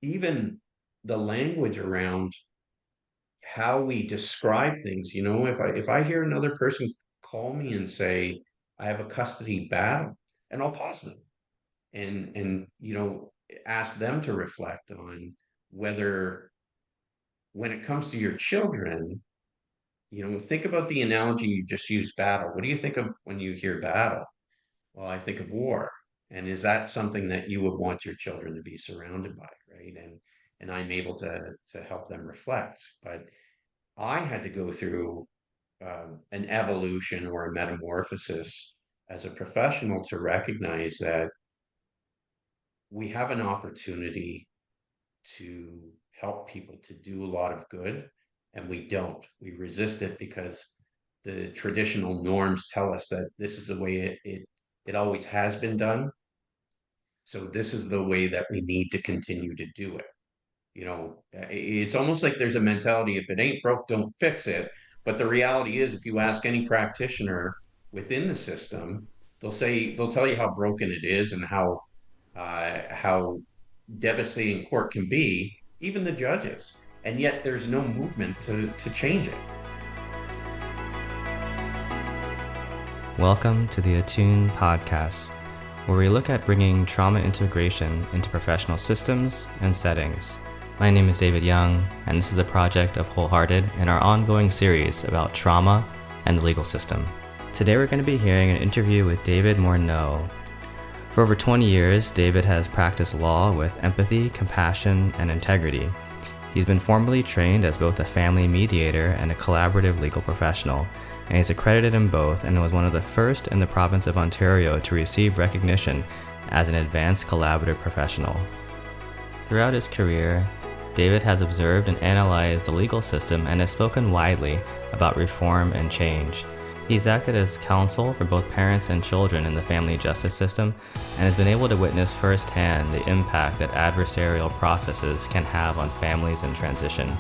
even the language around how we describe things. If I hear another person call me and say, I have a custody battle, and I'll pause them and ask them to reflect on whether when it comes to your children, think about the analogy you just used, battle. What do you think of when you hear battle? Well, I think of war. And is that something that you would want your children to be surrounded by, right? And I'm able to help them reflect. But I had to go through an evolution or a metamorphosis as a professional to recognize that we have an opportunity to help people to do a lot of good, and we don't. We resist it because the traditional norms tell us that this is the way it always has been done. So this is the way that we need to continue to do it. It's almost like there's a mentality, if it ain't broke, don't fix it. But the reality is, if you ask any practitioner within the system, they'll tell you how broken it is and how devastating court can be, even the judges. And yet there's no movement to change it. Welcome to the Attune podcast, where we look at bringing trauma integration into professional systems and settings. My name is David Young, and this is the project of Wholehearted in our ongoing series about trauma and the legal system. Today we're going to be hearing an interview with David Moreau. For over 20 years, David has practiced law with empathy, compassion, and integrity. He's been formally trained as both a family mediator and a collaborative legal professional, and he's accredited in both and was one of the first in the province of Ontario to receive recognition as an advanced collaborative professional. Throughout his career, David has observed and analyzed the legal system and has spoken widely about reform and change. He's acted as counsel for both parents and children in the family justice system and has been able to witness firsthand the impact that adversarial processes can have on families in transition.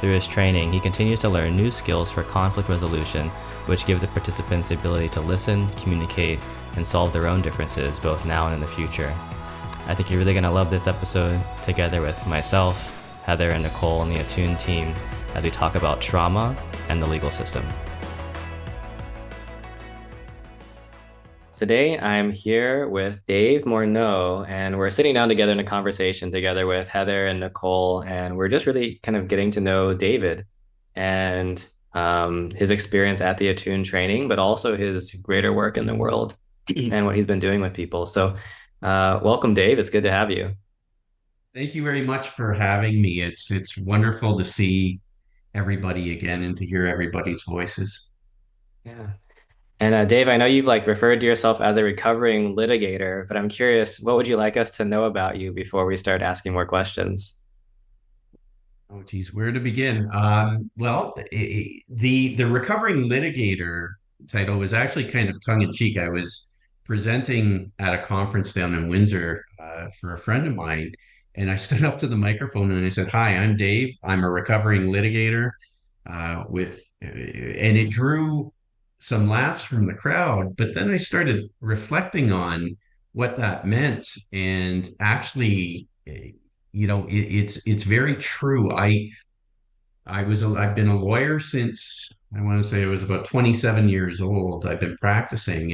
Through his training, he continues to learn new skills for conflict resolution, which give the participants the ability to listen, communicate, and solve their own differences both now and in the future. I think you're really going to love this episode together with myself, Heather, and Nicole and the Attune team as we talk about trauma and the legal system. Today, I'm here with Dave Moreau, and we're sitting down together in a conversation together with Heather and Nicole, and we're just really kind of getting to know David and his experience at the Attune training, but also his greater work in the world and what he's been doing with people. So welcome, Dave. It's good to have you. Thank you very much for having me. It's wonderful to see everybody again and to hear everybody's voices. Yeah. And Dave, I know you've referred to yourself as a recovering litigator, but I'm curious, what would you like us to know about you before we start asking more questions? Oh, geez, where to begin? Well, the recovering litigator title was actually kind of tongue in cheek. I was presenting at a conference down in Windsor for a friend of mine, and I stood up to the microphone and I said, "Hi, I'm Dave. I'm a recovering litigator." And it drew some laughs from the crowd. But then I started reflecting on what that meant, and actually, it's very true. I've been a lawyer since I want to say I was about 27 years old. I've been practicing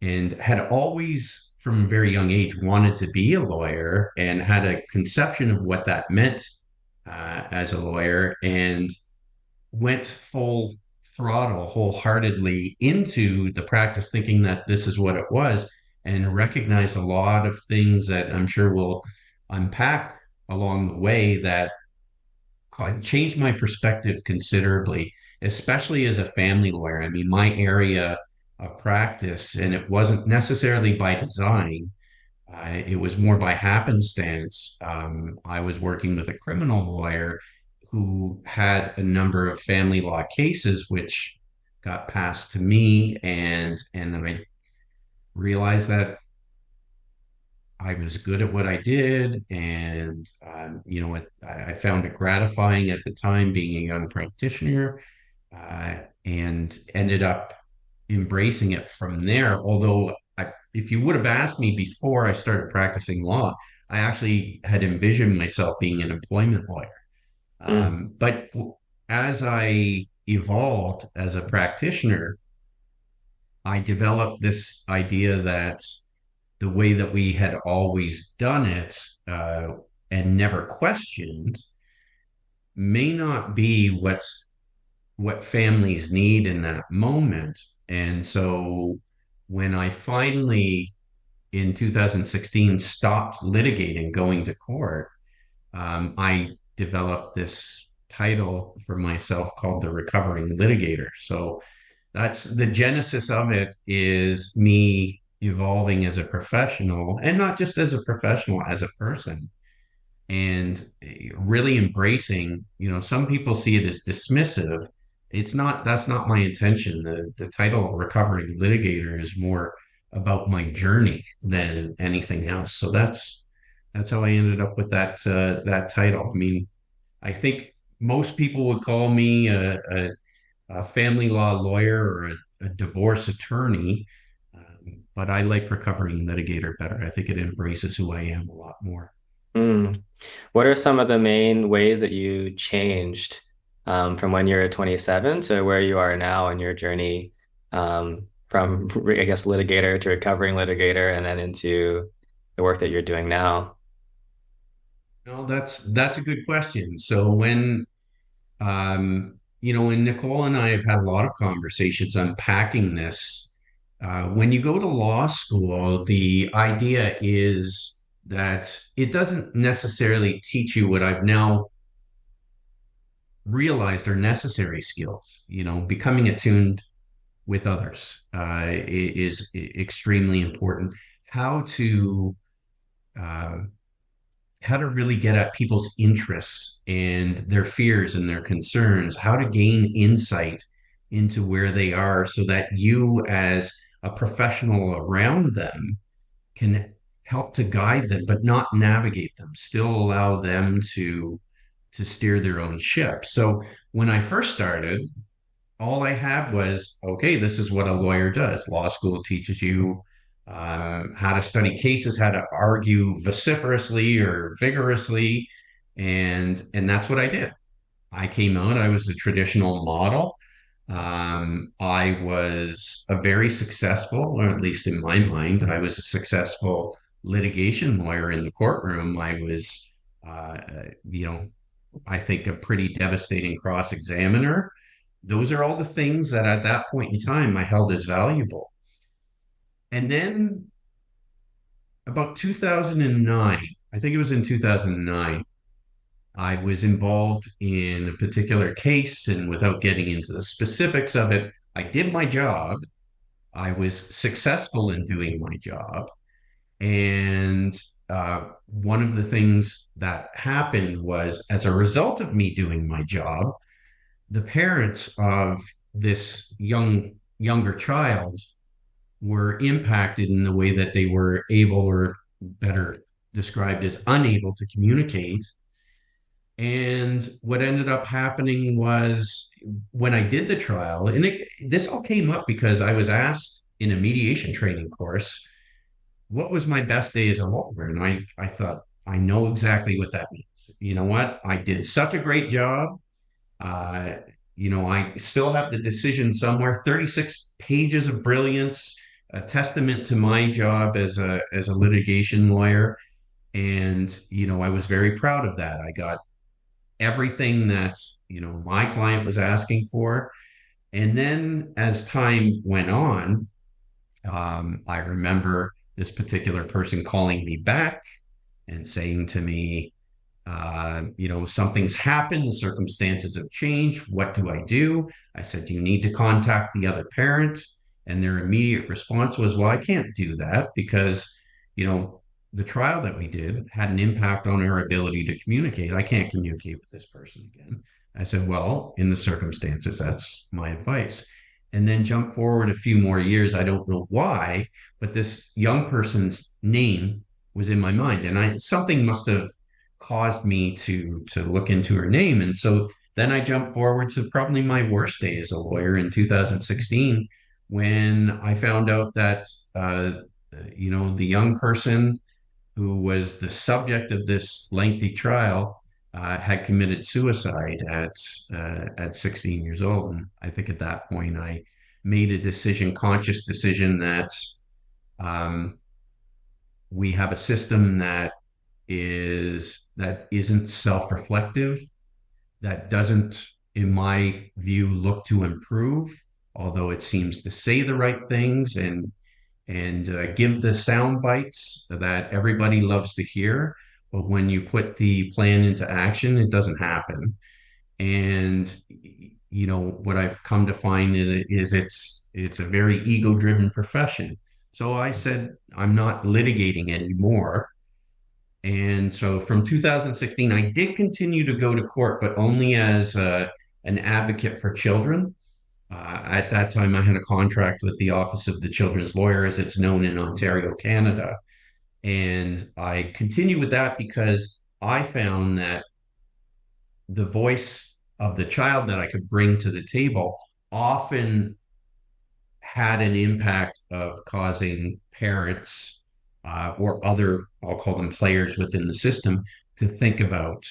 and had always from a very young age wanted to be a lawyer and had a conception of what that meant as a lawyer, and went full throttle wholeheartedly into the practice thinking that this is what it was, and recognized a lot of things that I'm sure we'll unpack along the way that changed my perspective considerably, especially as a family lawyer. I mean, my area of practice, and it wasn't necessarily by design, it was more by happenstance. I was working with a criminal lawyer who had a number of family law cases, which got passed to me, and I realized that I was good at what I did, and I found it gratifying at the time being a young practitioner, and ended up embracing it from there. Although, if you would have asked me before I started practicing law, I actually had envisioned myself being an employment lawyer. Mm, But as I evolved as a practitioner, I developed this idea that the way that we had always done it and never questioned may not be what families need in that moment. And so when I finally in 2016 stopped litigating, going to court, I developed this title for myself called the recovering litigator. So that's the genesis of it is me evolving as a professional and not just as a professional, as a person and really embracing, some people see it as dismissive. It's not, that's not my intention. The title recovering litigator is more about my journey than anything else. So that's how I ended up with that title. I mean, I think most people would call me a family law lawyer or a divorce attorney, but I like recovering litigator better. I think it embraces who I am a lot more. mm. What are some of the main ways that you changed from when you were 27 to where you are now in your journey from, I guess, litigator to recovering litigator and then into the work that you're doing now? No, that's a good question. So when Nicole and I have had a lot of conversations unpacking this. When you go to law school, the idea is that it doesn't necessarily teach you what I've now realized are necessary skills. Becoming attuned with others is extremely important. How to uh, how to really get at people's interests and their fears and their concerns, how to gain insight into where they are so that you, as a professional around them, can help to guide them, but not navigate them, still allow them to steer their own ship. So when I first started, all I had was, okay, this is what a lawyer does. Law school teaches you how to study cases, how to argue vociferously or vigorously, and that's what I did. I came out. I was a traditional model. I was a very successful, or at least in my mind, I was a successful litigation lawyer in the courtroom. I was, you know, I think a pretty devastating cross examiner. Those are all the things that at that point in time I held as valuable. And then about 2009, I think it was in 2009, I was involved in a particular case. And without getting into the specifics of it, I did my job. I was successful in doing my job. And one of the things that happened was, as a result of me doing my job, the parents of this younger child were impacted in the way that they were able, or better described as unable, to communicate. And what ended up happening was when I did the trial, and this all came up because I was asked in a mediation training course, what was my best day as a lawyer? And I thought, I know exactly what that means. You know what? I did such a great job. Uh, I still have the decision somewhere, 36 pages of brilliance, a testament to my job as a litigation lawyer. And, I was very proud of that. I got everything that, my client was asking for. And then as time went on, I remember this particular person calling me back and saying to me, something's happened, the circumstances have changed. What do I do? I said, you need to contact the other parent. And their immediate response was, well, I can't do that because, you know, the trial that we did had an impact on our ability to communicate. I can't communicate with this person again. I said, well, in the circumstances, that's my advice. And then jump forward a few more years. I don't know why, but this young person's name was in my mind. And something must have caused me to look into her name. And so then I jumped forward to probably my worst day as a lawyer in 2016 when I found out that the young person who was the subject of this lengthy trial, had committed suicide at 16 years old. And I think at that point I made a decision, conscious decision, that um, we have a system that isn't self-reflective, that doesn't, in my view, look to improve, although it seems to say the right things and give the sound bites that everybody loves to hear. But when you put the plan into action, it doesn't happen. And what I've come to find is it's a very ego-driven profession. So I said I'm not litigating anymore. And so from 2016, I did continue to go to court, but only as an advocate for children. At that time, I had a contract with the Office of the Children's Lawyer, as it's known in Ontario, Canada. And I continued with that because I found that the voice of the child that I could bring to the table often had an impact of causing parents or other, I'll call them players within the system, to think about,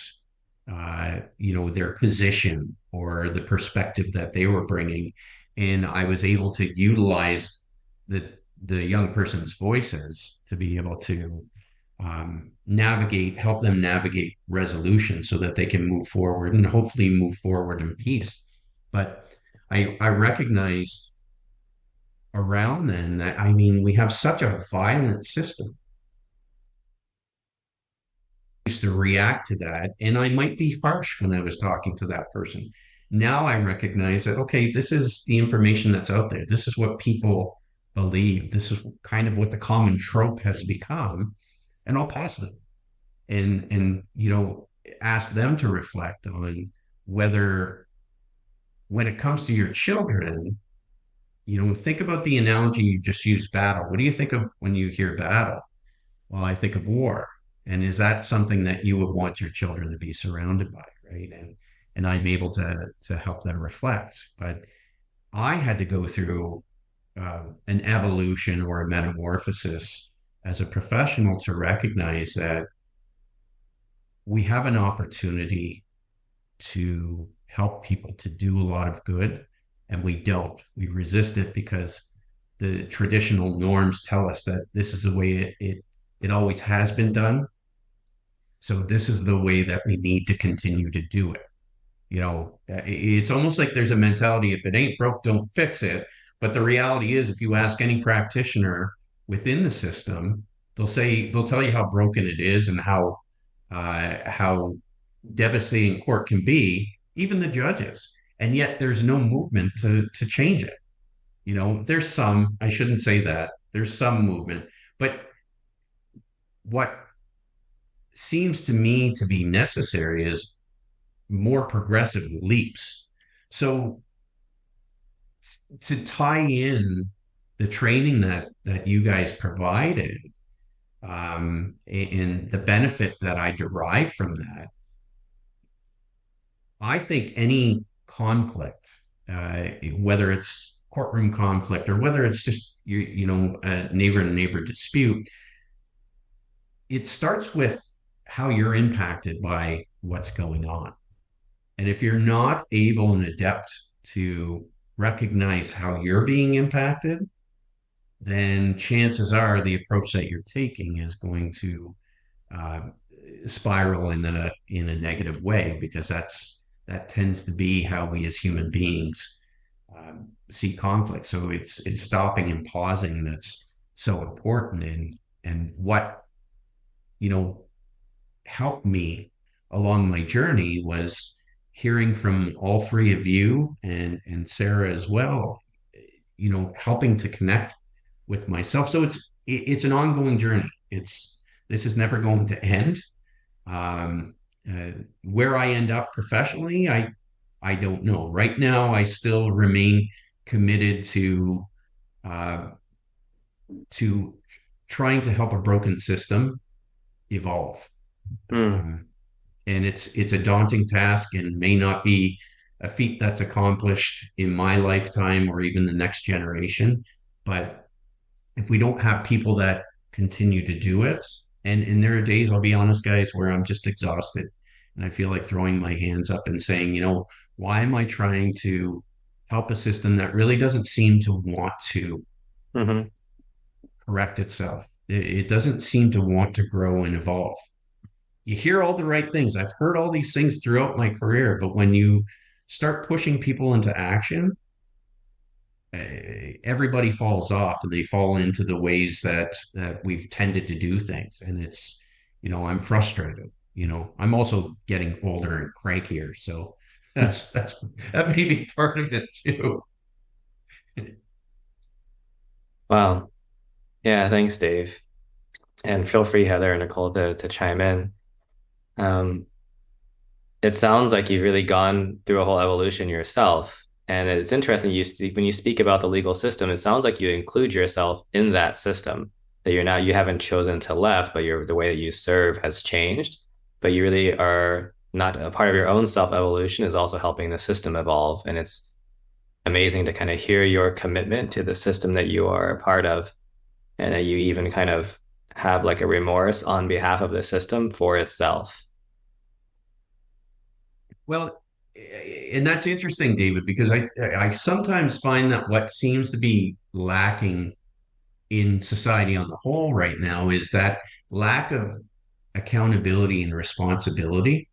their position or the perspective that they were bringing. And I was able to utilize the young person's voices to be able to help them navigate resolution so that they can move forward and hopefully move forward in peace. But I recognize around then that, I mean, we have such a violent system. I used to react to that, and I might be harsh when I was talking to that person. Now I recognize that, okay, this is the information that's out there. This is what people believe. This is kind of what the common trope has become, and I'll pass them and ask them to reflect on whether, when it comes to your children, think about the analogy you just used, battle. What do you think of when you hear battle? Well, I think of war. And is that something that you would want your children to be surrounded by, right? And I'm able to help them reflect. But I had to go through an evolution or a metamorphosis as a professional to recognize that we have an opportunity to help people to do a lot of good, and we don't. We resist it because the traditional norms tell us that this is the way it always has been done. So this is the way that we need to continue to do it. It's almost like there's a mentality: if it ain't broke, don't fix it. But the reality is, if you ask any practitioner within the system, they'll tell you how broken it is and how devastating court can be, even the judges. And yet there's no movement to change it. There's some, I shouldn't say that, there's some movement, but what seems to me to be necessary is more progressive leaps. So to tie in the training that you guys provided, and the benefit that I derive from that, I think any conflict, whether it's courtroom conflict or whether it's just a neighbor to neighbor dispute, it starts with how you're impacted by what's going on. And if you're not able and adept to recognize how you're being impacted, then chances are the approach that you're taking is going to uh, spiral in a negative way, because that tends to be how we as human beings see conflict. So it's stopping and pausing that's so important. And what you know helped me along my journey was hearing from all three of you and Sarah as well. Helping to connect with myself. So it's an ongoing journey. This is never going to end. Um, uh, where I end up professionally, I don't know. Right now, I still remain committed uh, to trying to help a broken system evolve. Mm. Um, and it's a daunting task and may not be a feat that's accomplished in my lifetime or even the next generation. But if we don't have people that continue to do it, And there are days, I'll be honest, guys, where I'm just exhausted and I feel like throwing my hands up and saying, why am I trying to help a system that really doesn't seem to want to Hmm. correct itself? It doesn't seem to want to grow and evolve. You hear all the right things. I've heard all these things throughout my career, but when you start pushing people into action, everybody falls off and they fall into the ways that we've tended to do things. And I'm frustrated. I'm also getting older and crankier, so that's that may be part of it too. Wow. Yeah, thanks, Dave. And feel free, Heather and Nicole, to chime in. Um, it sounds like you've really gone through a whole evolution yourself. And it's interesting when you speak about the legal system, it sounds like you include yourself in that system, that you haven't chosen to left, but the way that you serve has changed. But you really are not a part of your own self evolution is also helping the system evolve. And it's amazing to kind of hear your commitment to the system that you are a part of, and that you even kind of have like a remorse on behalf of the system for itself. Well, and that's interesting, David, because I sometimes find that what seems to be lacking in society on the whole right now is that lack of accountability and responsibility.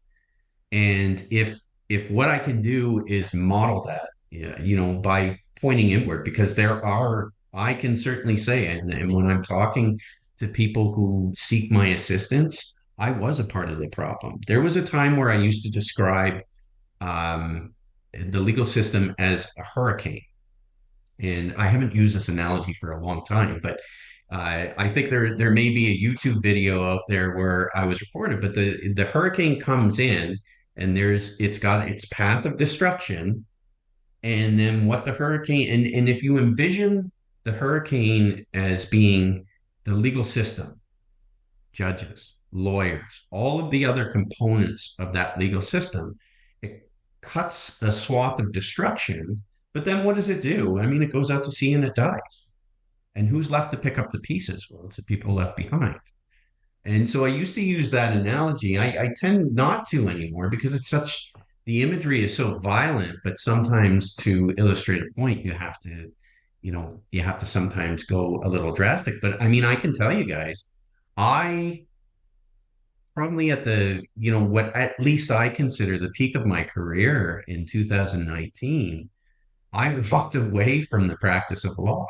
And if what I can do is model that, yeah, by pointing inward, because I can certainly say, and when I'm talking to people who seek my assistance, I was a part of the problem. There was a time where I used to describe um, the legal system as a hurricane. And I haven't used this analogy for a long time, but I think there may be a YouTube video out there where I was reported, but the hurricane comes in and it's got its path of destruction, and then what the hurricane and if you envision the hurricane as being the legal system, judges, lawyers, all of the other components of that legal system, it cuts a swath of destruction. But then what does it do? I mean, it goes out to sea and it dies. And who's left to pick up the pieces? Well, it's the people left behind. And so I used to use that analogy. I tend not to anymore because the imagery is so violent, but sometimes to illustrate a point, you have to sometimes go a little drastic. But I mean, I can tell you guys, I probably at what at least I consider the peak of my career in 2019, I walked away from the practice of law.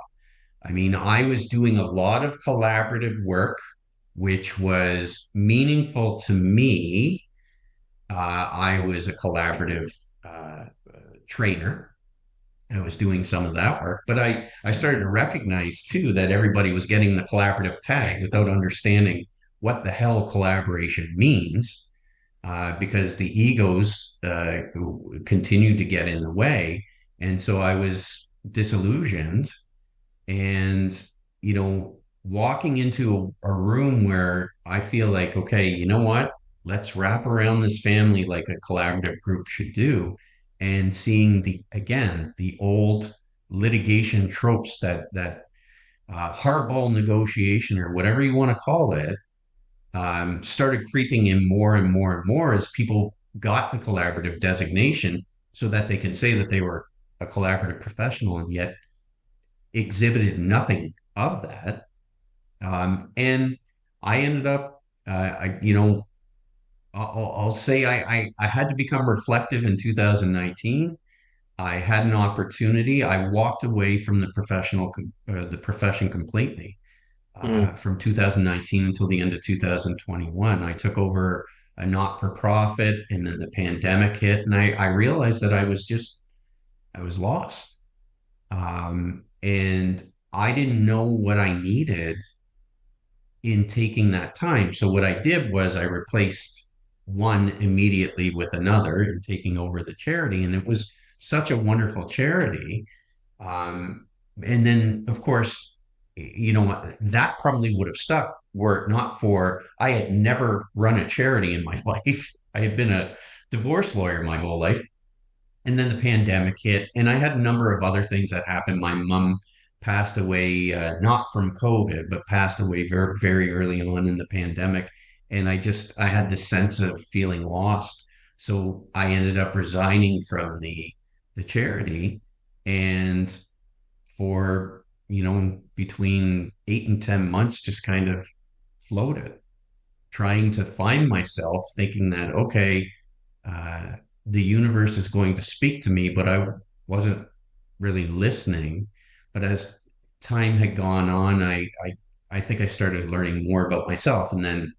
I mean, I was doing a lot of collaborative work, which was meaningful to me. I was a collaborative trainer. I was doing some of that work, but I started to recognize too that everybody was getting the collaborative tag without understanding what the hell collaboration means, because the egos continued to get in the way. And so I was disillusioned and, walking into a room where I feel like, okay, you know what? Let's wrap around this family like a collaborative group should do. And seeing again, the old litigation tropes that hardball negotiation or whatever you want to call it, started creeping in more and more and more as people got the collaborative designation so that they can say that they were a collaborative professional and yet exhibited nothing of that. And I ended up, I'll say I had to become reflective in 2019. I had an opportunity. I walked away from the profession completely Mm, from 2019 until the end of 2021. I took over a not-for-profit, and then the pandemic hit, and I realized that I was lost. And I didn't know what I needed in taking that time. So what I did was I replaced one immediately with another and taking over the charity. And it was such a wonderful charity. And then, of course, that probably would have stuck were it not for I had never run a charity in my life. I had been a divorce lawyer my whole life. And then the pandemic hit, and I had a number of other things that happened. My mom passed away, not from COVID, but passed away very, very early on in the pandemic. And I had this sense of feeling lost. So I ended up resigning from the charity. And for, between 8 and 10 months, just kind of floated, trying to find myself, thinking that, okay, uh, the universe is going to speak to me, but I wasn't really listening. But as time had gone on, I think I started learning more about myself. And then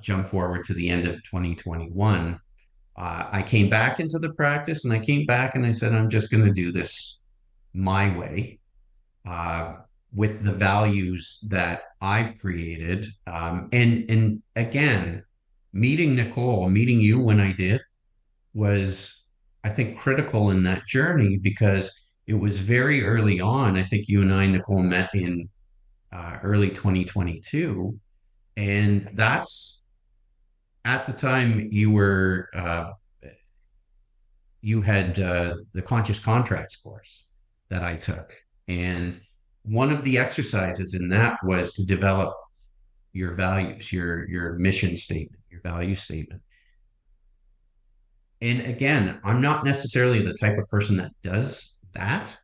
jump forward to the end of 2021, I came back into the practice and I came back and I said, I'm just going to do this my way, uh, with the values that I've created. And again, meeting Nicole, meeting you when I did was, I think, critical in that journey because it was very early on. I think you and I, Nicole, met in early 2022. And that's at the time you had the conscious contracts course that I took. And one of the exercises in that was to develop your values, your mission statement, your value statement. And again, I'm not necessarily the type of person that does that,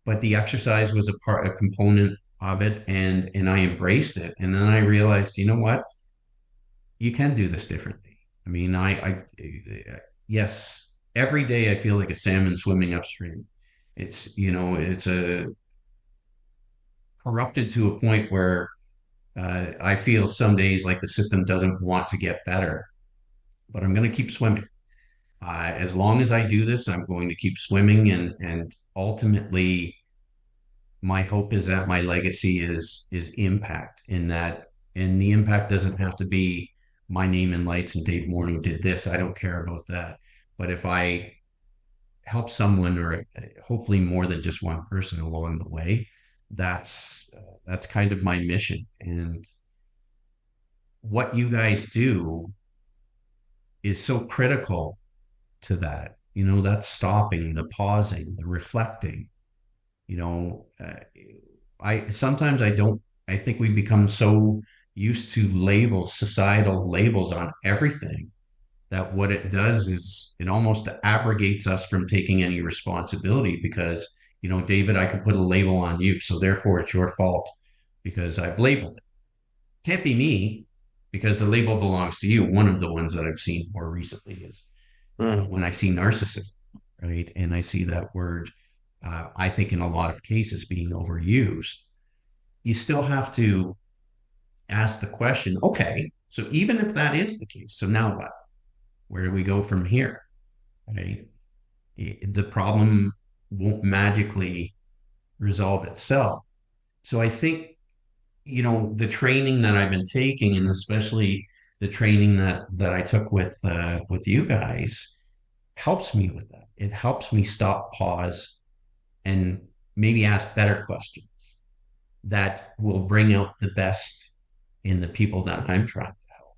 but the exercise was a component of it, and I embraced it. And then I realized, you know what? You can do this differently. I mean, yes, every day I feel like a salmon swimming upstream. It's a corrupted to a point where I feel some days like the system doesn't want to get better, but I'm going to keep swimming. As long as I do this, I'm going to keep swimming, and ultimately, my hope is that my legacy is impact. And the impact doesn't have to be my name in lights and Dave Moreau did this. I don't care about that. But if I help someone, or hopefully more than just one person along the way, that's kind of my mission. And what you guys do is so critical to that. That's stopping, the pausing, the reflecting. You know, I sometimes I don't. I think we become so used to labels, societal labels on everything, that what it does is it almost abrogates us from taking any responsibility because, David, I could put a label on you, so therefore it's your fault because I've labeled it. Can't be me because the label belongs to you. One of the ones that I've seen more recently is Mm. when I see narcissism, right? And I see that word, I think in a lot of cases being overused. You still have to ask the question, okay, so even if that is the case, so now what? Where do we go from here? Right? The problem won't magically resolve itself. So I think, the training that I've been taking, and especially the training that I took with you guys, helps me with that. It helps me stop, pause, and maybe ask better questions that will bring out the best in the people that I'm trying to help.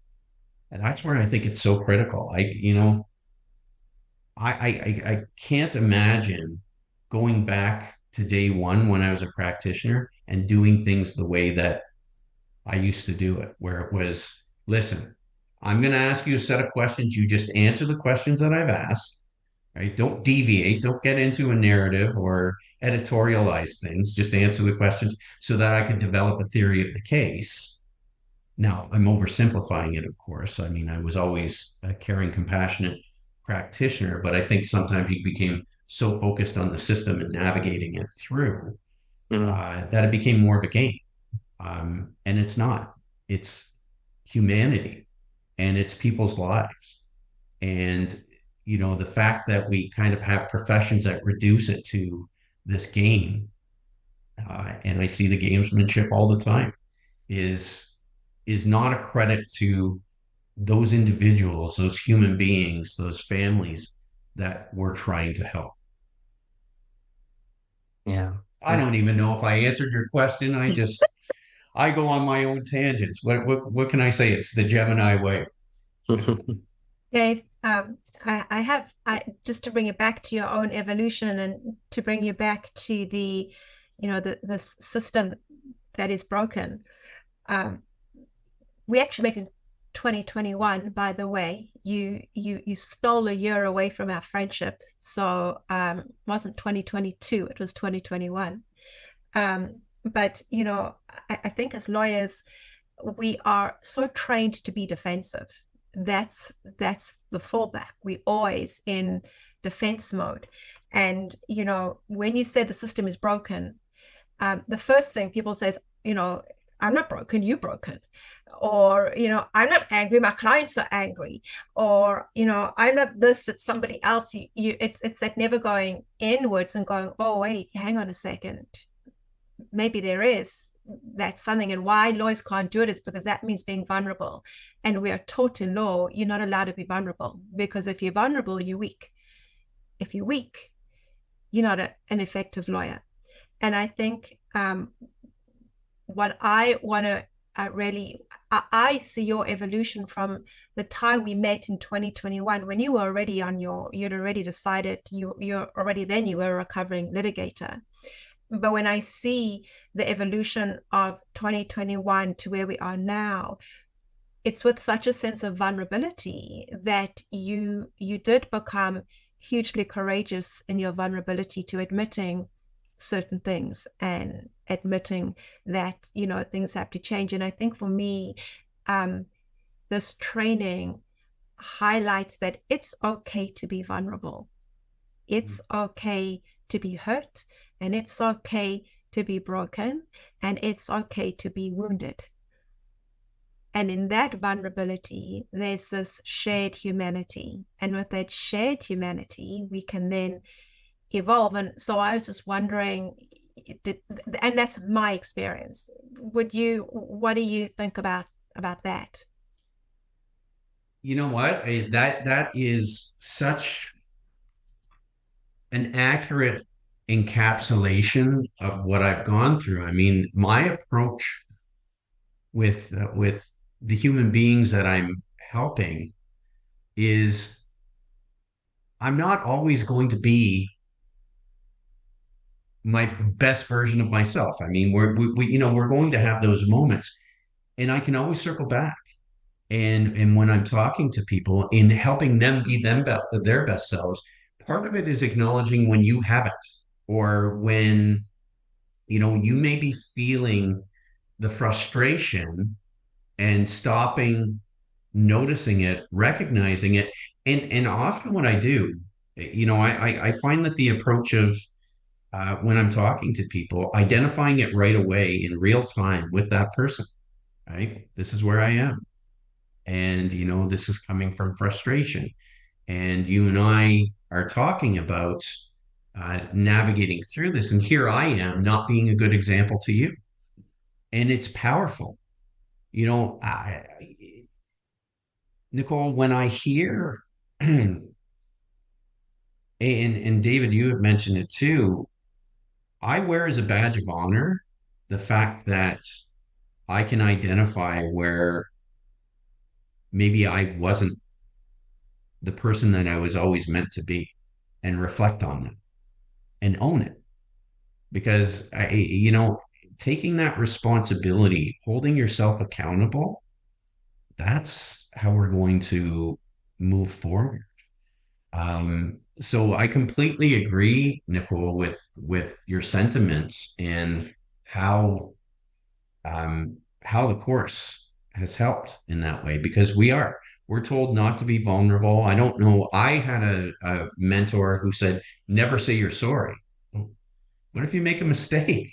And that's where I think it's so critical. I can't imagine going back to day one when I was a practitioner and doing things the way that I used to do it, where it was, listen, I'm going to ask you a set of questions. You just answer the questions that I've asked, right? Don't deviate. Don't get into a narrative or editorialize things. Just answer the questions so that I can develop a theory of the case. Now, I'm oversimplifying it, of course. I mean, I was always a caring, compassionate practitioner, but I think sometimes he became so focused on the system and navigating it through Mm. that it became more of a game. And it's not, it's humanity and it's people's lives. And, the fact that we kind of have professions that reduce it to this game, and I see the gamesmanship all the time, is is not a credit to those individuals, those human beings, those families that we're trying to help. Yeah. I don't even know if I answered your question. I go on my own tangents. What can I say? It's the Gemini way. Dave, I just to bring it back to your own evolution and to bring you back to the this system that is broken. Um, we actually met in 2021, by the way. You stole a year away from our friendship. So it wasn't 2022, it was 2021. But I think as lawyers, we are so trained to be defensive. That's the fallback. We always in defense mode. And when you say the system is broken, the first thing people say is, I'm not broken, you broken. Or, I'm not angry, my clients are angry. Or, I'm not this, it's somebody else. It's that never going inwards and going, oh, wait, hang on a second. Maybe there is that's something. And why lawyers can't do it is because that means being vulnerable. And we are taught in law, you're not allowed to be vulnerable, because if you're vulnerable, you're weak. If you're weak, you're not an effective lawyer. And I think what I want to I see your evolution from the time we met in 2021, when you were already you'd already decided you're already then you were a recovering litigator. But when I see the evolution of 2021 to where we are now, it's with such a sense of vulnerability that you did become hugely courageous in your vulnerability to admitting certain things and admitting that things have to change. And I think for me, this training highlights that it's okay to be vulnerable. It's okay to be hurt, and it's okay to be broken, and it's okay to be wounded. And in that vulnerability, there's this shared humanity. And with that shared humanity, we can then evolve. And so I was just wondering, and that's my experience. What do you think about that? You know what? That is such an accurate encapsulation of what I've gone through. I mean, my approach with the human beings that I'm helping is I'm not always going to be my best version of myself. I mean, we're going to have those moments, and I can always circle back. And when I'm talking to people in helping them be their best selves, part of it is acknowledging when you haven't, or when you may be feeling the frustration and stopping, noticing it, recognizing it. And often what I do, I find that the approach of when I'm talking to people, identifying it right away in real time with that person, right? This is where I am. And, this is coming from frustration. And you and I are talking about navigating through this. And here I am not being a good example to you. And it's powerful. Nicole, when I hear, and David, you have mentioned it too, I wear as a badge of honor the fact that I can identify where maybe I wasn't the person that I was always meant to be, and reflect on that and own it. Because taking that responsibility, holding yourself accountable, that's how we're going to move forward. So I completely agree, Nicole, with your sentiments and how how the course has helped in that way, because we're told not to be vulnerable. I don't know. I had a mentor who said, never say you're sorry. What if you make a mistake?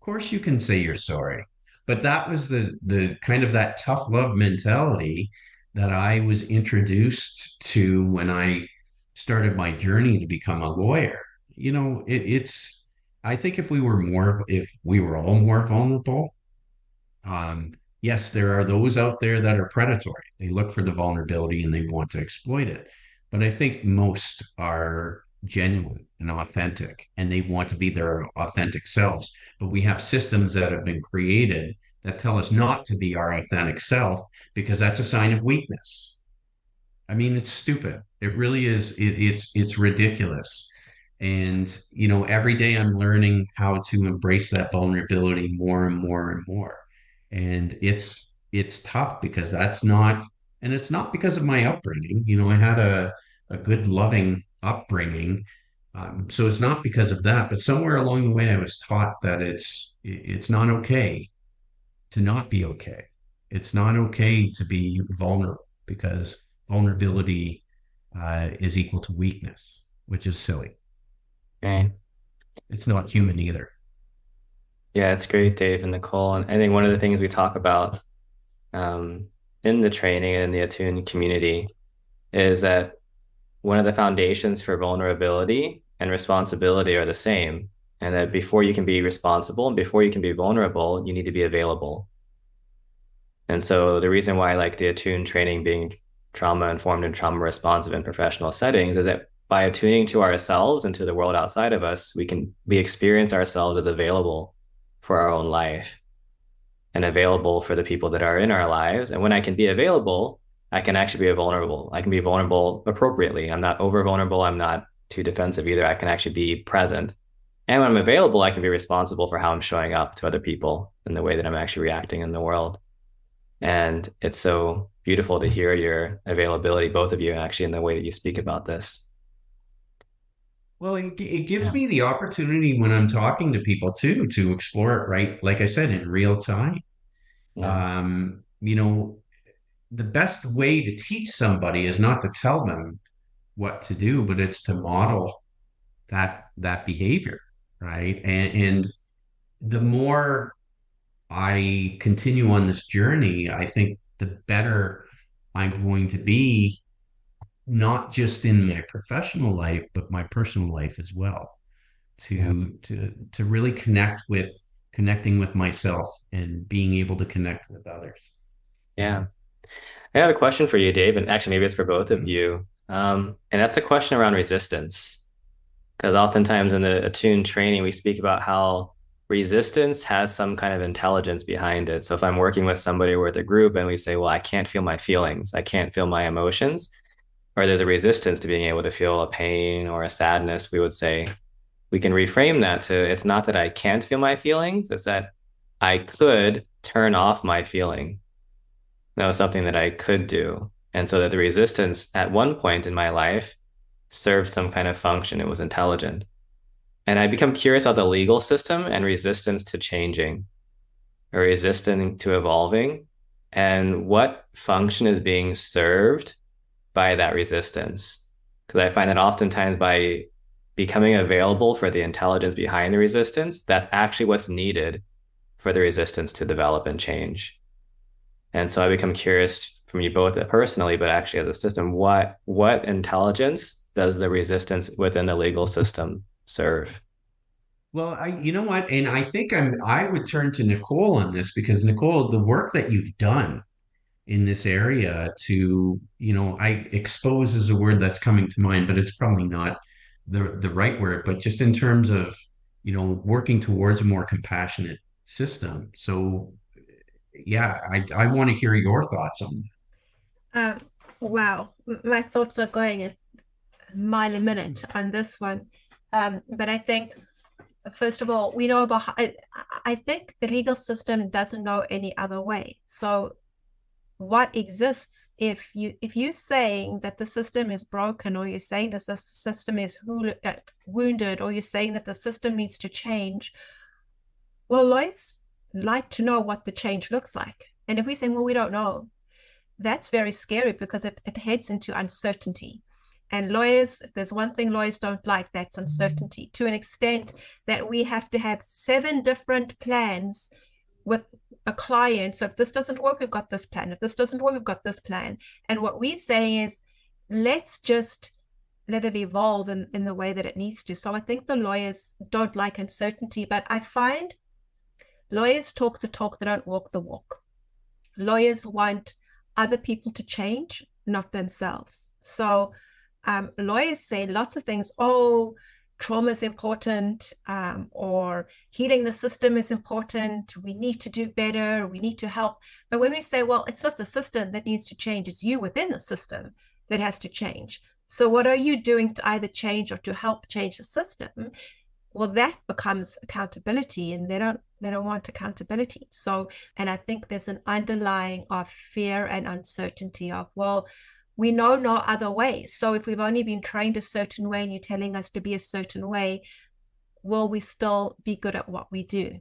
Of course you can say you're sorry. But that was the kind of that tough love mentality that I was introduced to when I started my journey to become a lawyer. It's I think if we were all more vulnerable, yes, there are those out there that are predatory. They look for the vulnerability and they want to exploit it. But I think most are genuine and authentic, and they want to be their authentic selves. But we have systems that have been created that tell us not to be our authentic self, because that's a sign of weakness. I mean, it's stupid. It really is. It's ridiculous. And, every day I'm learning how to embrace that vulnerability more and more and more. And it's tough because and it's not because of my upbringing. I had a good, loving upbringing. So it's not because of that, but somewhere along the way, I was taught that it's not okay to not be okay. It's not okay to be vulnerable because vulnerability is equal to weakness, which is silly. Right. It's not human either. Yeah, it's great, Dave and Nicole. And I think one of the things we talk about um, in the training and in the attuned community is that one of the foundations for vulnerability and responsibility are the same. And that before you can be responsible and before you can be vulnerable, you need to be available. And so the reason why I like the attuned training being trauma informed and trauma responsive in professional settings is that by attuning to ourselves and to the world outside of us, we experience ourselves as available for our own life and available for the people that are in our lives. And when I can be available, I can actually be vulnerable. I can be vulnerable appropriately. I'm not over vulnerable. I'm not too defensive either. I can actually be present. And when I'm available, I can be responsible for how I'm showing up to other people and the way that I'm actually reacting in the world. And it's so beautiful to hear your availability, both of you, actually, in the way that you speak about this. Well, it gives Yeah. me the opportunity when I'm talking to people too to explore it, right? Like I said, in real time. Yeah. Um, you know, the best way to teach somebody is not to tell them what to do, but it's to model that behavior, right? And the more I continue on this journey, I think the better I'm going to be, not just in my professional life, but my personal life as well, Yeah. to really connecting with myself and being able to connect with others. Yeah. I have a question for you, Dave, and actually maybe it's for both of you. And that's a question around resistance. Because oftentimes in the attuned training, we speak about how resistance has some kind of intelligence behind it. So if I'm working with somebody or with a group and we say, well, I can't feel my feelings, I can't feel my emotions, or there's a resistance to being able to feel a pain or a sadness, we would say, we can reframe that to it's not that I can't feel my feelings, it's that I could turn off my feeling. That was something that I could do. And so that the resistance at one point in my life served some kind of function. It was intelligent. And I become curious about the legal system and resistance to changing or resisting to evolving and what function is being served by that resistance. Because I find that oftentimes by becoming available for the intelligence behind the resistance, that's actually what's needed for the resistance to develop and change. And so I become curious from you both personally, but actually as a system, what intelligence does the resistance within the legal system serve? Well, you know what, and I think I would turn to Nicole on this because Nicole, the work that you've done in this area to, I expose is a word that's coming to mind, but it's probably not the right word, but just in terms of, working towards a more compassionate system. So yeah, I want to hear your thoughts on Um, wow, my thoughts are going a mile a minute on this one. But I think, first of all, we know about, I think the legal system doesn't know any other way. So what exists if you're saying that the system is broken, or you're saying that the system is wounded, or you're saying that the system needs to change, well, lawyers like to know what the change looks like. And if we say, well, we don't know, that's very scary because it heads into uncertainty. And lawyers, if there's one thing lawyers don't like, that's uncertainty, to an extent that we have to have 7 different plans with a client. So if this doesn't work, we've got this plan. If this doesn't work, we've got this plan. And what we say is, let's just let it evolve in the way that it needs to. So I think the lawyers don't like uncertainty, but I find lawyers talk the talk, they don't walk the walk. Lawyers want other people to change, not themselves. So lawyers say lots of things. Oh, trauma is important, or healing the system is important. We need to do better. We need to help. But when we say, well, it's not the system that needs to change, it's you within the system that has to change. So what are you doing to either change or to help change the system? Well, that becomes accountability, and they don't want accountability. So, and I think there's an underlying of fear and uncertainty of, well, we know no other way. So if we've only been trained a certain way and you're telling us to be a certain way, will we still be good at what we do?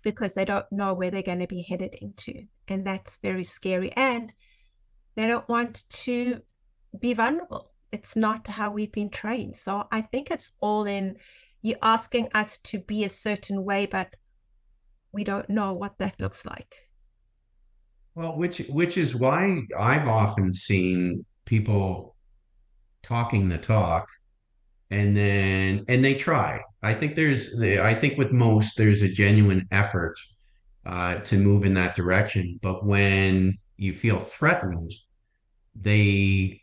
Because they don't know where they're going to be headed into. And that's very scary. And they don't want to be vulnerable. It's not how we've been trained. So I think it's all in you asking us to be a certain way, but we don't know what that looks like. Well, which is why I've often seen people talking the talk and they try. I think with most there's a genuine effort to move in that direction. But when you feel threatened, they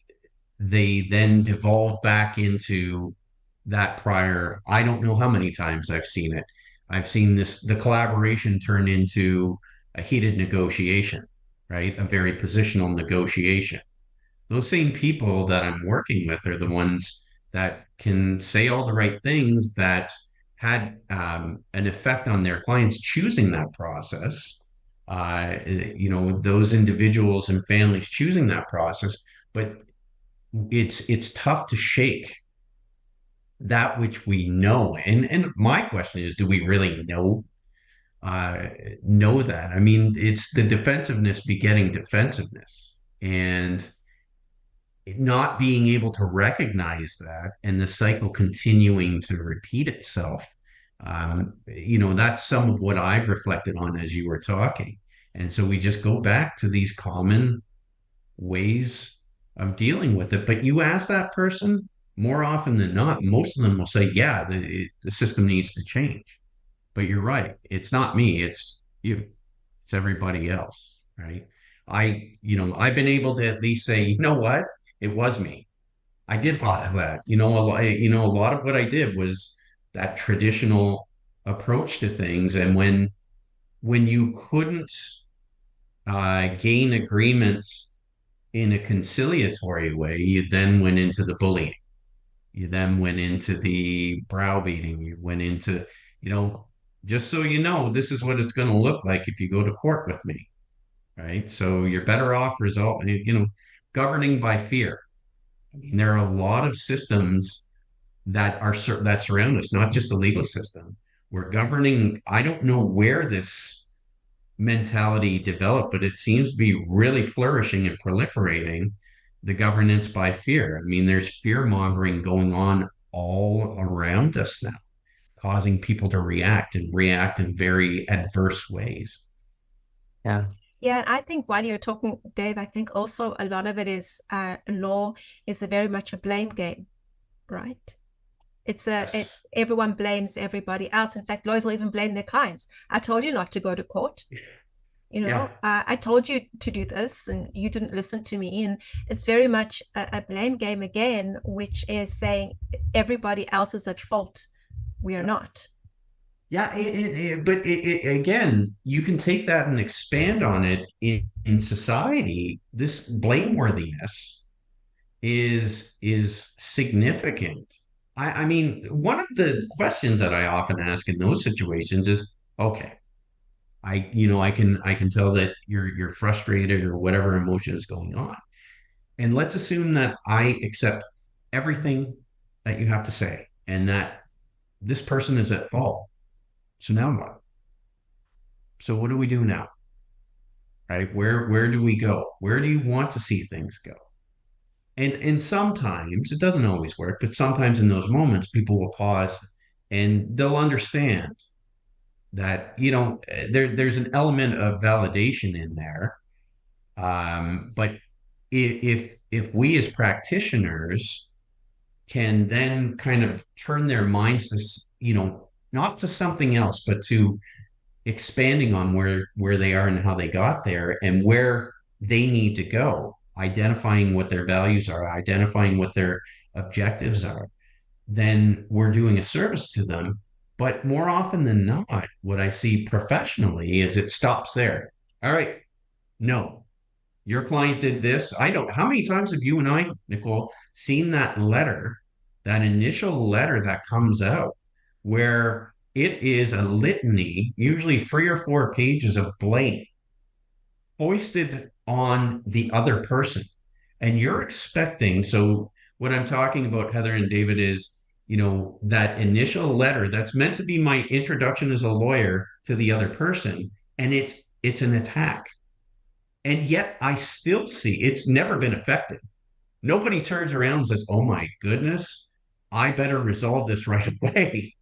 they then devolve back into that prior. I don't know how many times I've seen it. I've seen the collaboration turn into a heated negotiation, right? A very positional negotiation. Those same people that I'm working with are the ones that can say all the right things that had an effect on their clients choosing that process. Those individuals and families choosing that process, but it's tough to shake that which we know. And my question is, do we really uh, know that? I mean, it's the defensiveness begetting defensiveness, and not being able to recognize that and the cycle continuing to repeat itself. That's some of what I've reflected on as you were talking. And so we just go back to these common ways of dealing with it. But you ask that person, more often than not, most of them will say, yeah, the system needs to change. But you're right. It's not me, it's you, it's everybody else, right? I've been able to at least say, you know what? It was me. I did follow that. A lot of what I did was that traditional approach to things. And when you couldn't gain agreements in a conciliatory way, you then went into the bullying. You then went into the browbeating. You went into, you know, just so you know, this is what it's going to look like if you go to court with me, right? So you're better off governing by fear. I mean, there are a lot of systems that surround us, not just the legal system. We're governing. I don't know where this mentality developed, but it seems to be really flourishing and proliferating the governance by fear. I mean, there's fear mongering going on all around us now, causing people to react in very adverse ways. Yeah. Yeah, I think while you're talking, Dave, I think also a lot of it is law is a very much a blame game, right? It's Yes. everyone blames everybody else. In fact, lawyers will even blame their clients. I told you not to go to court. Yeah. I told you to do this and you didn't listen to me. And it's very much a blame game again, which is saying everybody else is at fault. We are not. Yeah, but again, you can take that and expand on it in society. This blameworthiness is significant. I mean, one of the questions that I often ask in those situations is, okay, I can tell that you're frustrated or whatever emotion is going on. And let's assume that I accept everything that you have to say and that this person is at fault. So now what? So what do we do now? Right? Where do we go? Where do you want to see things go? And sometimes it doesn't always work, but sometimes in those moments, people will pause and they'll understand that, there's an element of validation in there. But if we as practitioners can then kind of turn their minds to, not to something else, but to expanding on where they are and how they got there and where they need to go, identifying what their values are, identifying what their objectives are, then we're doing a service to them. But more often than not, what I see professionally is it stops there. All right, no, your client did this. I don't, how many times have you and I, Nicole, seen that letter, that initial letter that comes out where it is a litany, usually 3 or 4 pages of blame foisted on the other person. And you're expecting, so what I'm talking about, Heather and David, is, that initial letter that's meant to be my introduction as a lawyer to the other person, and it's an attack. And yet I still see it's never been effective. Nobody turns around and says, "Oh my goodness, I better resolve this right away."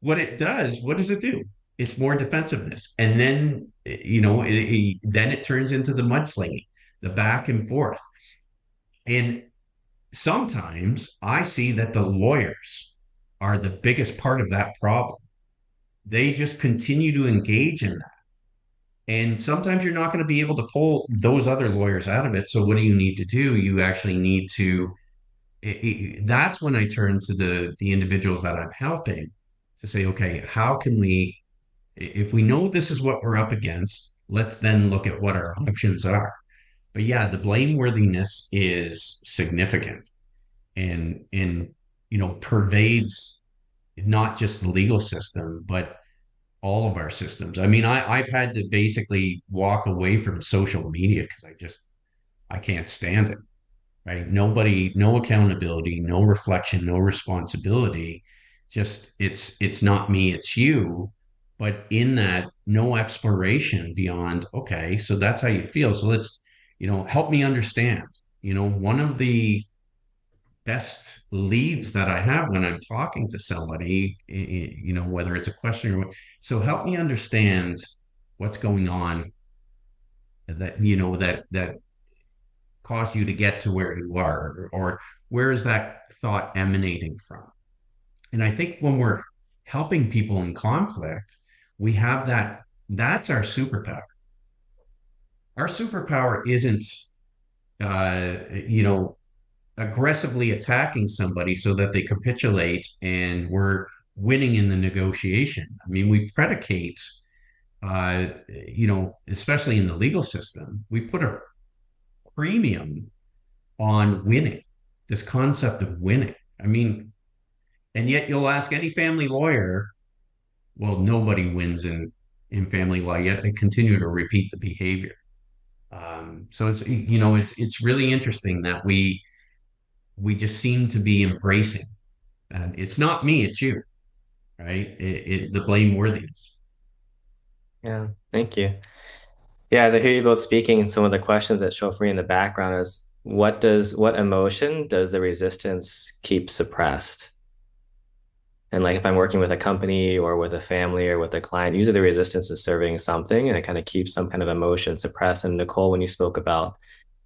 What does it do? It's more defensiveness. And then, then it turns into the mudslinging, the back and forth. And sometimes I see that the lawyers are the biggest part of that problem. They just continue to engage in that. And sometimes you're not going to be able to pull those other lawyers out of it. So what do you need to do? You actually need to, that's when I turn to the individuals that I'm helping to say, okay, how can we, if we know this is what we're up against, let's then look at what our options are. But yeah, the blameworthiness is significant and pervades not just the legal system, but all of our systems. I mean, I've had to basically walk away from social media because I can't stand it. Right? Nobody, no accountability, no reflection, no responsibility. Just it's not me, it's you. But in that, no exploration beyond, okay, so that's how you feel. So let's, help me understand. One of the best leads that I have when I'm talking to somebody, whether it's a question or what, so help me understand what's going on that caused you to get to where you are, or where is that thought emanating from? And I think when we're helping people in conflict, we have that's our superpower. Our superpower isn't, uh, you know, aggressively attacking somebody so that they capitulate and we're winning in the negotiation. I mean, we predicate, especially in the legal system, we put a premium on winning, this concept of winning. I mean, and yet you'll ask any family lawyer, well, nobody wins in family law, yet they continue to repeat the behavior. So it's really interesting that we just seem to be embracing. And it's not me, it's you, right? The blameworthiness. Yeah, thank you. Yeah, as I hear you both speaking, some of the questions that show up for me in the background is what emotion does the resistance keep suppressed? And like if I'm working with a company or with a family or with a client, usually the resistance is serving something and it kind of keeps some kind of emotion suppressed. And Nicole, when you spoke about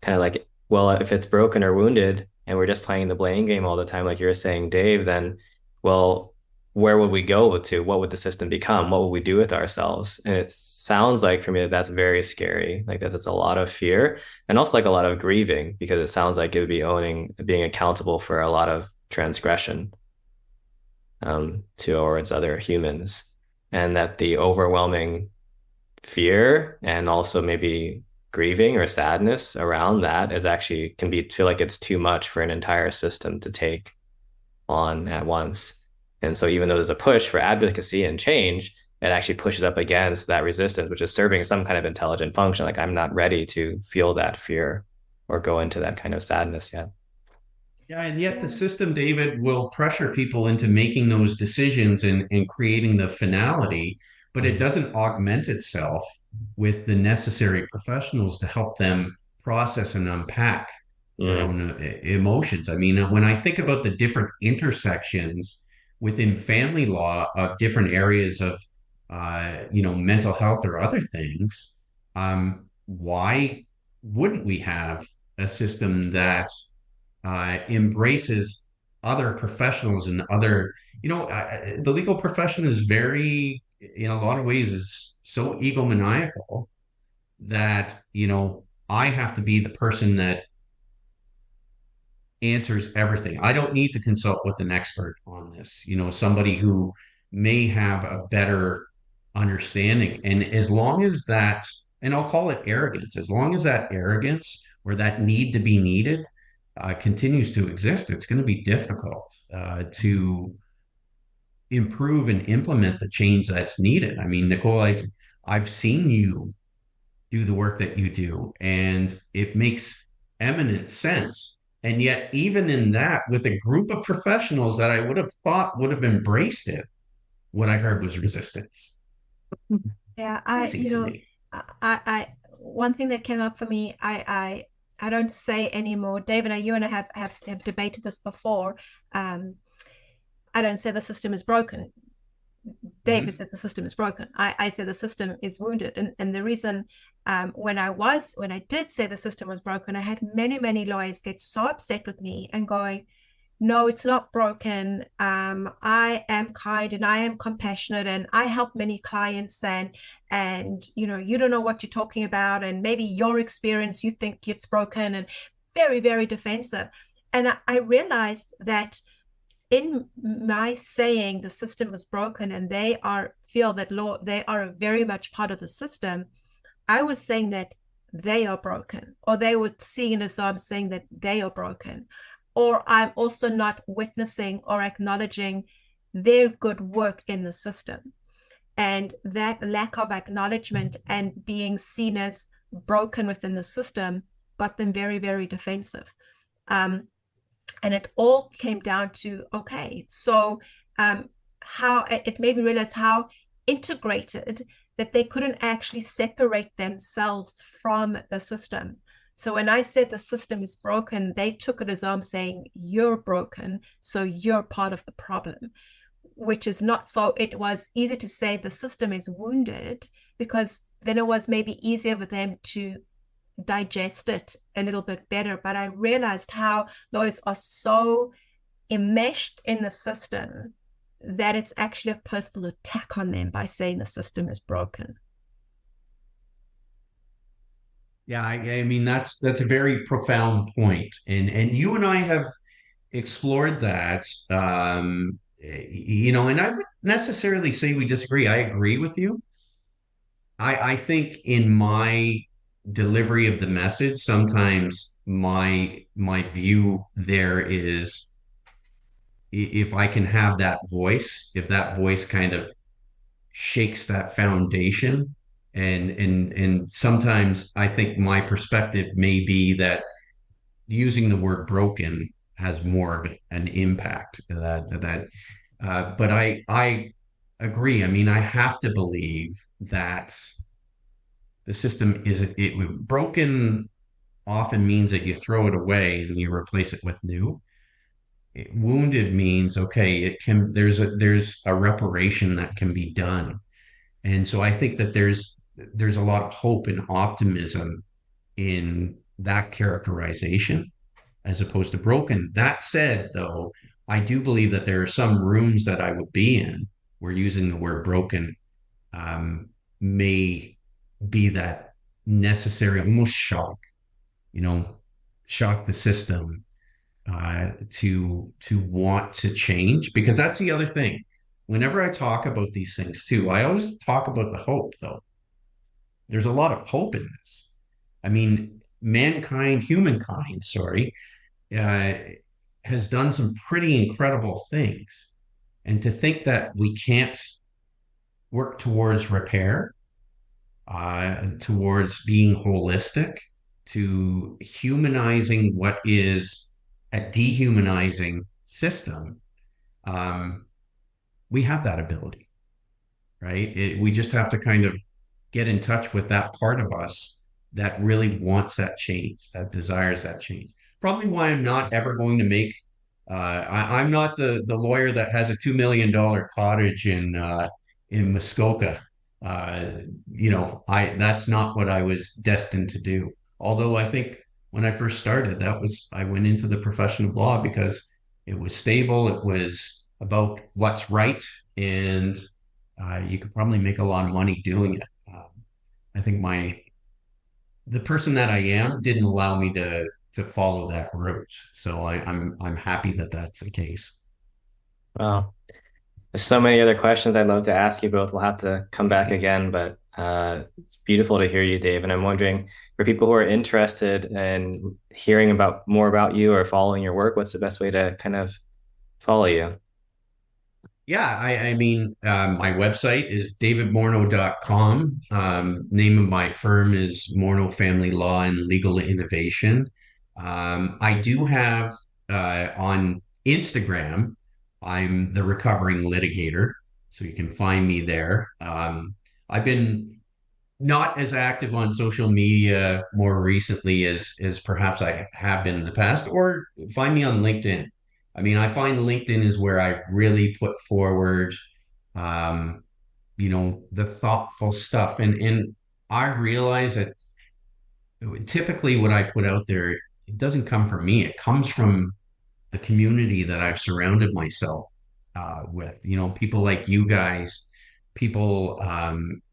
kind of like, well, if it's broken or wounded and we're just playing the blame game all the time, like you were saying, Dave, then, well, where would we go to? What would the system become? What would we do with ourselves? And it sounds like for me that that's very scary. Like that's a lot of fear and also like a lot of grieving because it sounds like it would be being accountable for a lot of transgression towards other humans, and that the overwhelming fear and also maybe grieving or sadness around that is actually feel like it's too much for an entire system to take on at once. And so even though there's a push for advocacy and change, it actually pushes up against that resistance, which is serving some kind of intelligent function. Like I'm not ready to feel that fear or go into that kind of sadness yet. Yeah, and yet the system, David, will pressure people into making those decisions and creating the finality, but it doesn't augment itself with the necessary professionals to help them process and unpack their Mm. own emotions. I mean, when I think about the different intersections within family law of different areas of, mental health or other things, why wouldn't we have a system that embraces other professionals and other, the legal profession is very, in a lot of ways, is so egomaniacal that, I have to be the person that answers everything. I don't need to consult with an expert on this, somebody who may have a better understanding. And as long as that and I'll call it arrogance. As long as that arrogance or that need to be needed continues to exist, it's going to be difficult to improve and implement the change that's needed. I mean, Nicole, I've seen you do the work that you do, and it makes eminent sense. And yet, even in that, with a group of professionals that I would have thought would have embraced it, what I heard was resistance. Yeah, Crazy to me. one thing that came up for me, I don't say anymore. Dave and I, you and I have debated this before. Um, I don't say the system is broken. David Mhm. says the system is broken. I say the system is wounded. And the reason when I did say the system was broken, I had many lawyers get so upset with me and going, no, it's not broken. I am kind and I am compassionate and I help many clients and you don't know what you're talking about and maybe your experience you think it's broken and very defensive. And I realized that in my saying the system was broken and they feel that law they are very much part of the system, I was saying that they are broken, or they would see it as though I'm saying that they are broken, or I'm also not witnessing or acknowledging their good work in the system. And that lack of acknowledgement and being seen as broken within the system got them very defensive. Um, and it all came down to, okay, so how it made me realize how integrated that they couldn't actually separate themselves from the system. So when I said the system is broken, they took it as I'm saying you're broken, so you're part of the problem, which is not so. It was easy to say the system is wounded because then it was maybe easier for them to digest it a little bit better. But I realized how lawyers are so enmeshed in the system that it's actually a personal attack on them by saying the system is broken. Yeah, I mean that's a very profound point, and you and I have explored that. And I would necessarily say we disagree. I agree with you. I think in my delivery of the message, sometimes my view there is if I can have that voice, if that voice kind of shakes that foundation, and sometimes I think my perspective may be that using the word broken has more of an impact but I agree. I mean, I have to believe that the system is broken often means that you throw it away and you replace it with new. Wounded means okay, it can there's a reparation that can be done. And so I think that there's a lot of hope and optimism in that characterization as opposed to broken. That said, though, I do believe that there are some rooms that I would be in where using the word broken may be that necessary, almost shock, you know, shock the system to want to change. Because that's the other thing. Whenever I talk about these things too, I always talk about the hope, though. There's a lot of hope in this. I mean, humankind, sorry, uh, has done some pretty incredible things. And to think that we can't work towards repair, towards being holistic, to humanizing what is a dehumanizing system, um, we have that ability, right? We just have to kind of get in touch with that part of us that really wants that change, that desires that change. Probably why I'm not ever going to make. I'm not the lawyer that has a $2 million cottage in Muskoka. Uh, I that's not what I was destined to do. Although I think when I first started, I went into the profession of law because it was stable, it was about what's right, and you could probably make a lot of money doing it. I think the person that I am didn't allow me to follow that route. So I'm happy that that's the case. Well, there's so many other questions I'd love to ask you both. We'll have to come back again, but It's beautiful to hear you, Dave. And I'm wondering, for people who are interested in hearing about more about you or following your work, what's the best way to kind of follow you? Yeah, I mean, my website is davidmorneau.com. Name of my firm is Morneau Family Law and Legal Innovation. I do have on Instagram, I'm the recovering litigator, so you can find me there. I've been not as active on social media more recently as perhaps I have been in the past, or find me on LinkedIn. I mean, I find LinkedIn is where I really put forward, um, the thoughtful stuff, and I realize that typically what I put out there, it doesn't come from me. It comes from the community that I've surrounded myself with, people like you guys, people,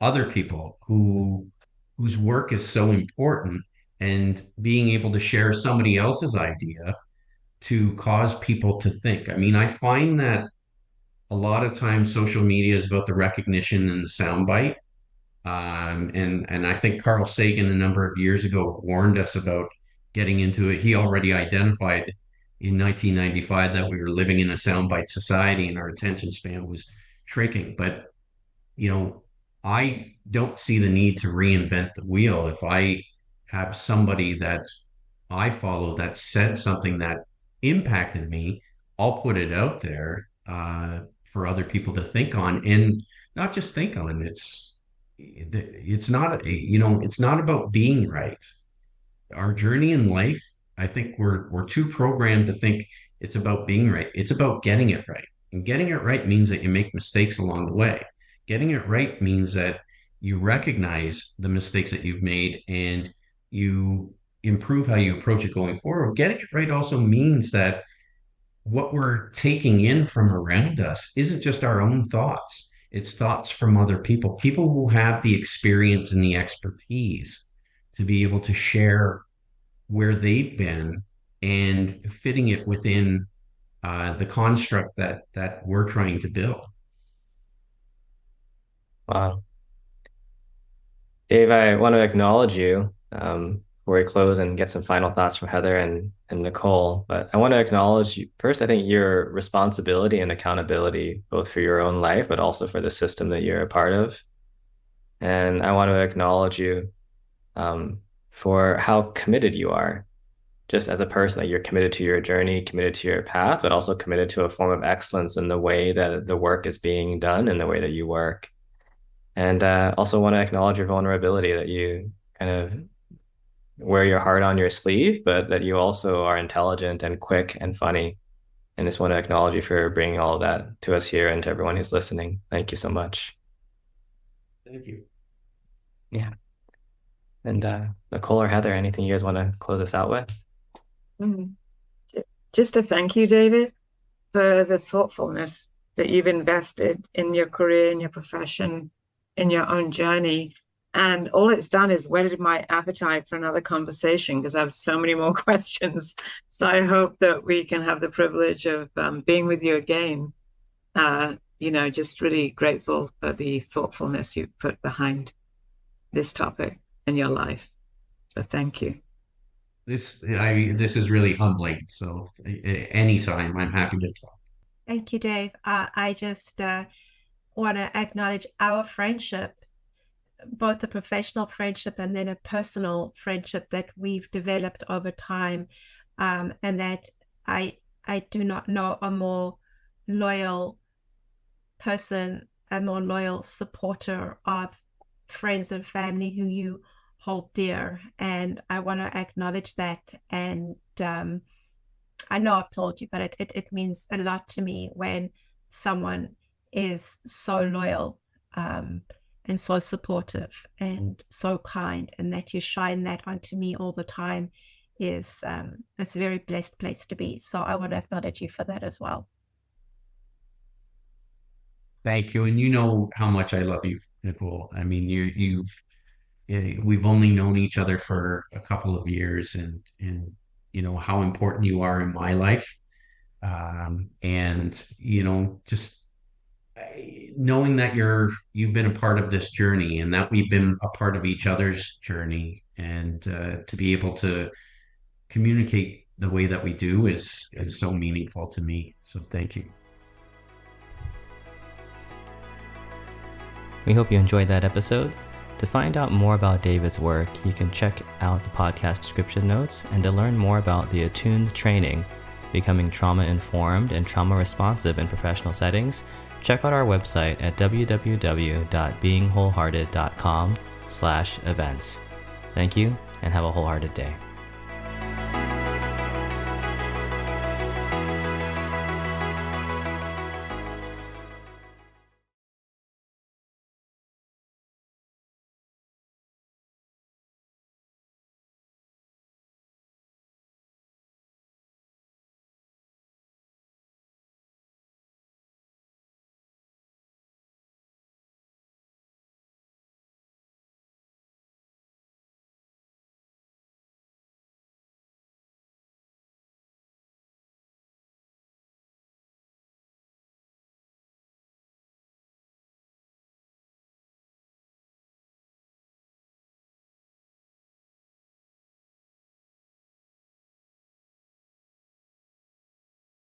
other people whose work is so important, and being able to share somebody else's idea to cause people to think. I mean, I find that a lot of times social media is about the recognition and the soundbite. And I think Carl Sagan a number of years ago warned us about getting into it. He already identified in 1995 that we were living in a soundbite society and our attention span was shrinking. But, you know, I don't see the need to reinvent the wheel. If I have somebody that I follow that said something that impacted me, I'll put it out there for other people to think on, and not just think on. It's not it's not about being right. Our journey in life, I think we're too programmed to think it's about being right. It's about getting it right. And getting it right means that you make mistakes along the way. Getting it right means that you recognize the mistakes that you've made and you improve how you approach it going forward. Getting it right also means that what we're taking in from around us isn't just our own thoughts. It's thoughts from other people, people who have the experience and the expertise to be able to share where they've been and fitting it within the construct that we're trying to build. Wow. Dave, I want to acknowledge you before we close and get some final thoughts from Heather and Nicole. But I want to acknowledge you first, I think your responsibility and accountability, both for your own life, but also for the system that you're a part of. And I want to acknowledge you for how committed you are, just as a person, that you're committed to your journey, committed to your path, but also committed to a form of excellence in the way that the work is being done and the way that you work. And also want to acknowledge your vulnerability, that you kind of wear your heart on your sleeve, but that you also are intelligent and quick and funny. And just want to acknowledge you for bringing all of that to us here and to everyone who's listening. Thank you so much. Thank you. Yeah. And Nicole or Heather, anything you guys want to close us out with? Mm. Just to thank you, David, for the thoughtfulness that you've invested in your career, in your profession, in your own journey. And all it's done is whetted my appetite for another conversation, because I have so many more questions. So I hope that we can have the privilege of being with you again. Just really grateful for the thoughtfulness you've put behind this topic in your life. So thank you. This is really humbling. So anytime, I'm happy to talk. Thank you, Dave. I just want to acknowledge our friendship, both a professional friendship and then a personal friendship that we've developed over time, and that I do not know a more loyal person, a more loyal supporter of friends and family who you hold dear. And I want to acknowledge that. And I know I've told you, but it means a lot to me when someone is so loyal and so supportive and so kind, and that you shine that onto me all the time is it's a very blessed place to be. So I want to acknowledge you for that as well. Thank you. And you know how much I love you, Nicole. I mean, we've only known each other for a couple of years, and you know how important you are in my life. And just knowing that you've been a part of this journey and that we've been a part of each other's journey, and to be able to communicate the way that we do is so meaningful to me. So thank you. We hope you enjoyed that episode. To find out more about David's work, you can check out the podcast description notes, and to learn more about the Attuned training, becoming trauma-informed and trauma-responsive in professional settings, check out our website at www.beingwholehearted.com/events. Thank you, and have a wholehearted day.